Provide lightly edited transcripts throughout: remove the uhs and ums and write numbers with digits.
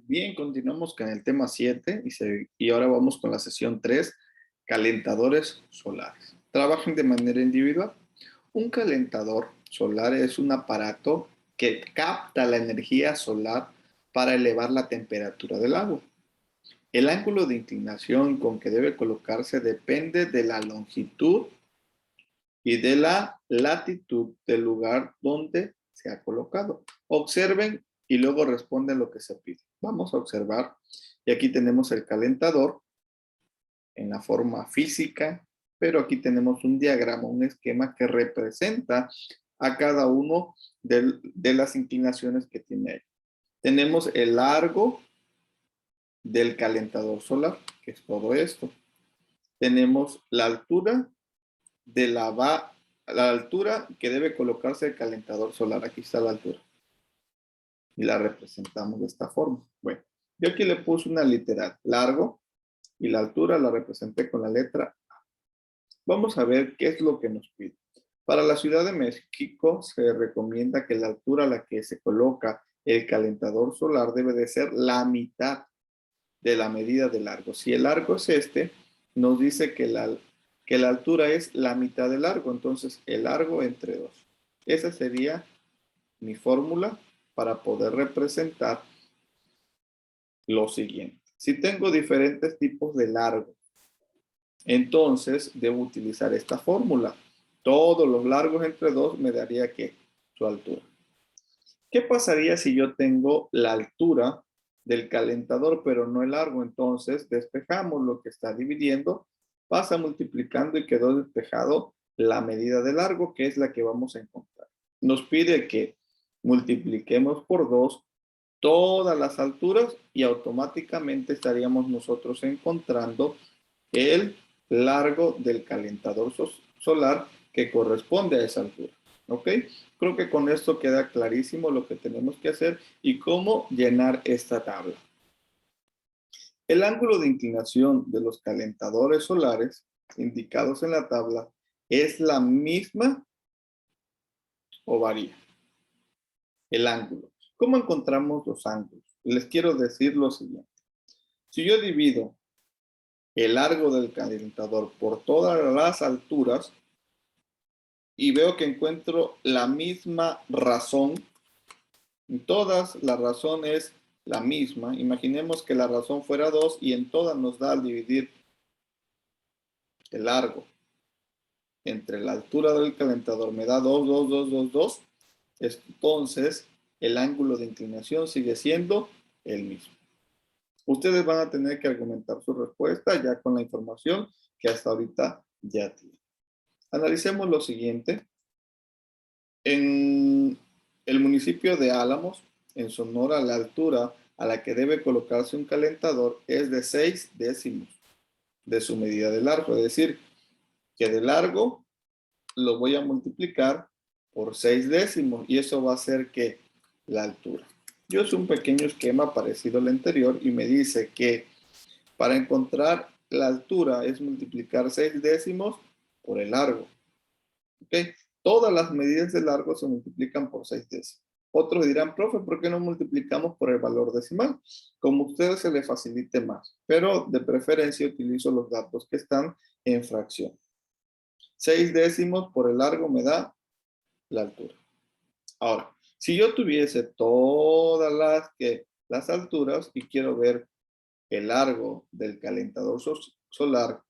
Bien, continuamos con el tema 7 y ahora vamos con la sesión 3, calentadores solares. Trabajan de manera individual. Un calentador solar es un aparato que capta la energía solar para elevar la temperatura del agua. El ángulo de inclinación con que debe colocarse depende de la longitud y de la latitud del lugar donde se ha colocado. Observen y luego responden lo que se pide. Vamos a observar. Y aquí tenemos el calentador en la forma física, pero aquí tenemos un diagrama, un esquema que representa a cada uno de las inclinaciones que tiene ahí. Tenemos el largo del calentador solar, que es todo esto. Tenemos la altura de la altura que debe colocarse el calentador solar. Aquí está la altura. Y la representamos de esta forma. Bueno, yo aquí le puse una literal, largo, y la altura la representé con la letra A. Vamos a ver qué es lo que nos pide. Para la Ciudad de México se recomienda que la altura a la que se coloca el calentador solar debe de ser la mitad de la medida de largo. Si el largo es este, nos dice que la altura es la mitad del largo, entonces el largo entre 2. Esa sería mi fórmula para poder representar lo siguiente. Si tengo diferentes tipos de largo, entonces debo utilizar esta fórmula. Todos los largos entre 2 me daría ¿qué? Su altura. ¿Qué pasaría si yo tengo la altura del calentador, pero no el largo? Entonces despejamos lo que está dividiendo, pasa multiplicando y quedó despejado la medida de largo, que es la que vamos a encontrar. Nos pide que multipliquemos por 2 todas las alturas y automáticamente estaríamos nosotros encontrando el largo del calentador solar que corresponde a esa altura. ¿Ok? Creo que con esto queda clarísimo lo que tenemos que hacer y cómo llenar esta tabla. El ángulo de inclinación de los calentadores solares indicados en la tabla es la misma o varía. El ángulo. ¿Cómo encontramos los ángulos? Les quiero decir lo siguiente. Si yo divido el largo del calentador por todas las alturas y veo que encuentro la misma razón, en todas la razón es la misma. Imaginemos que la razón fuera 2 y en todas nos da al dividir el largo entre la altura del calentador me da 2, 2, 2, 2, 2. Entonces el ángulo de inclinación sigue siendo el mismo. Ustedes van a tener que argumentar su respuesta ya con la información que hasta ahorita ya tienen. Analicemos lo siguiente. En el municipio de Álamos, en Sonora, la altura a la que debe colocarse un calentador es de 6 décimos de su medida de largo. Es decir, que de largo lo voy a multiplicar por 6 décimos y eso va a ser que la altura. Yo hice un pequeño esquema parecido al anterior y me dice que para encontrar la altura es multiplicar 6 décimos por el largo. ¿Ok? Todas las medidas de largo se multiplican por 6 décimos. Otros dirán, profe, ¿por qué no multiplicamos por el valor decimal? Como a ustedes se les facilite más, pero de preferencia utilizo los datos que están en fracción. 6 décimos por el largo me da la altura. Ahora, si yo tuviese todas las alturas y quiero ver el largo del calentador solar,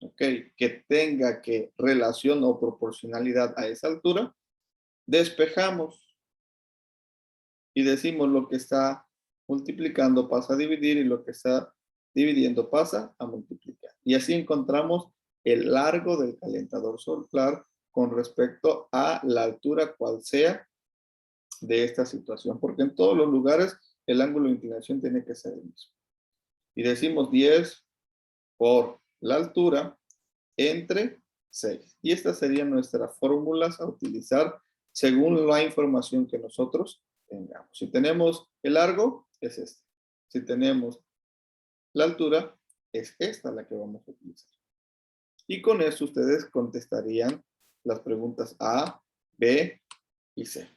¿ok? Que tenga que relación o proporcionalidad a esa altura, despejamos y decimos lo que está multiplicando pasa a dividir y lo que está dividiendo pasa a multiplicar. Y así encontramos el largo del calentador solar con respecto a la altura cual sea de esta situación, porque en todos los lugares el ángulo de inclinación tiene que ser el mismo. Y decimos 10 por la altura entre 6. Y estas serían nuestras fórmulas a utilizar según la información que nosotros tengamos. Si tenemos el largo, es este. Si tenemos la altura, es esta la que vamos a utilizar. Y con eso ustedes contestarían las preguntas A, B y C.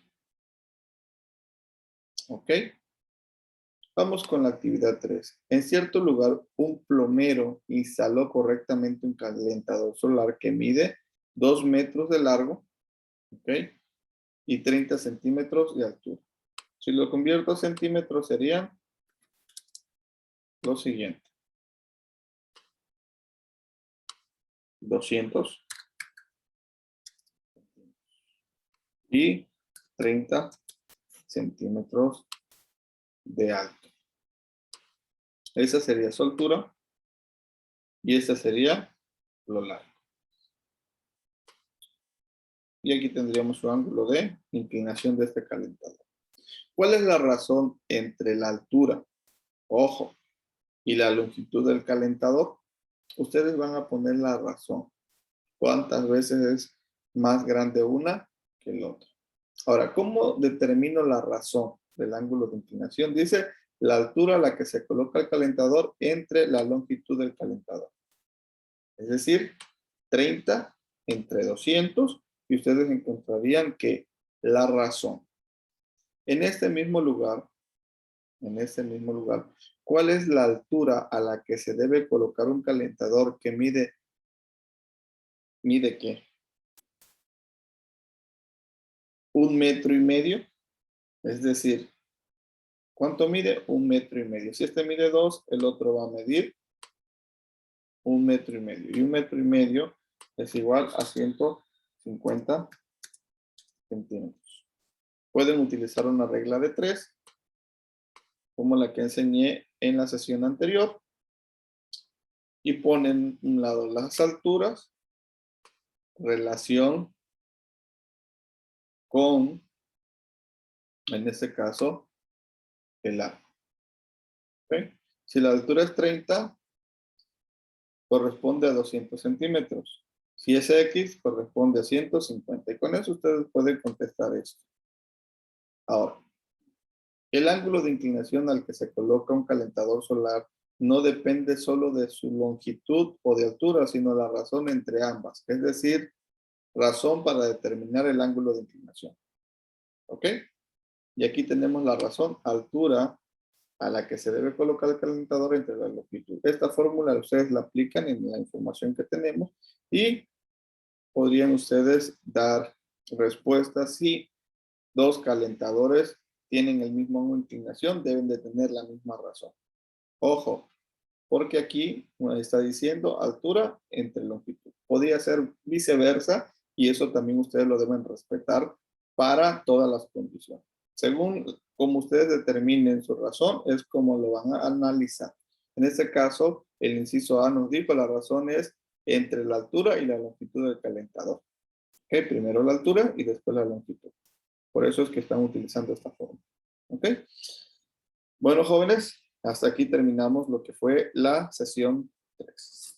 ¿Ok? Vamos con la actividad 3. En cierto lugar, un plomero instaló correctamente un calentador solar que mide 2 metros de largo, ¿ok? Y 30 centímetros de altura. Si lo convierto a centímetros serían lo siguiente. 200 y 30 centímetros de alto. Esa sería su altura y esa sería lo largo. Y aquí tendríamos su ángulo de inclinación de este calentador. ¿Cuál es la razón entre la altura, ojo, y la longitud del calentador? Ustedes van a poner la razón. ¿Cuántas veces es más grande una que el otro? Ahora, ¿cómo determino la razón del ángulo de inclinación? Dice la altura a la que se coloca el calentador entre la longitud del calentador. Es decir, 30 entre 200 y ustedes encontrarían que la razón. En este mismo lugar, ¿cuál es la altura a la que se debe colocar un calentador que mide qué? 1,5 metros. Es decir, ¿cuánto mide? 1,5 metros. Si este mide 2, el otro va a medir 1,5 metros. Y 1,5 metros es igual a 150 centímetros. Pueden utilizar una regla de 3, como la que enseñé en la sesión anterior, y ponen a un lado las alturas, relación con, en este caso, el largo. ¿Okay? Si la altura es 30, corresponde a 200 centímetros. Si es X, corresponde a 150. Y con eso ustedes pueden contestar esto. Ahora, el ángulo de inclinación al que se coloca un calentador solar no depende solo de su longitud o de altura, sino la razón entre ambas. Es decir, razón para determinar el ángulo de inclinación. ¿Ok? Y aquí tenemos la razón, altura a la que se debe colocar el calentador entre la longitud. Esta fórmula ustedes la aplican en la información que tenemos y podrían ustedes dar respuestas si dos calentadores tienen el mismo ángulo de inclinación, deben de tener la misma razón. Ojo, porque aquí está diciendo altura entre longitud. Podría ser viceversa y eso también ustedes lo deben respetar para todas las condiciones. Según como ustedes determinen su razón, es como lo van a analizar. En este caso, el inciso A nos dijo la razón es entre la altura y la longitud del calentador. ¿Okay? Primero la altura y después la longitud. Por eso es que están utilizando esta forma. ¿Ok? Bueno, jóvenes, hasta aquí terminamos lo que fue la sesión 3.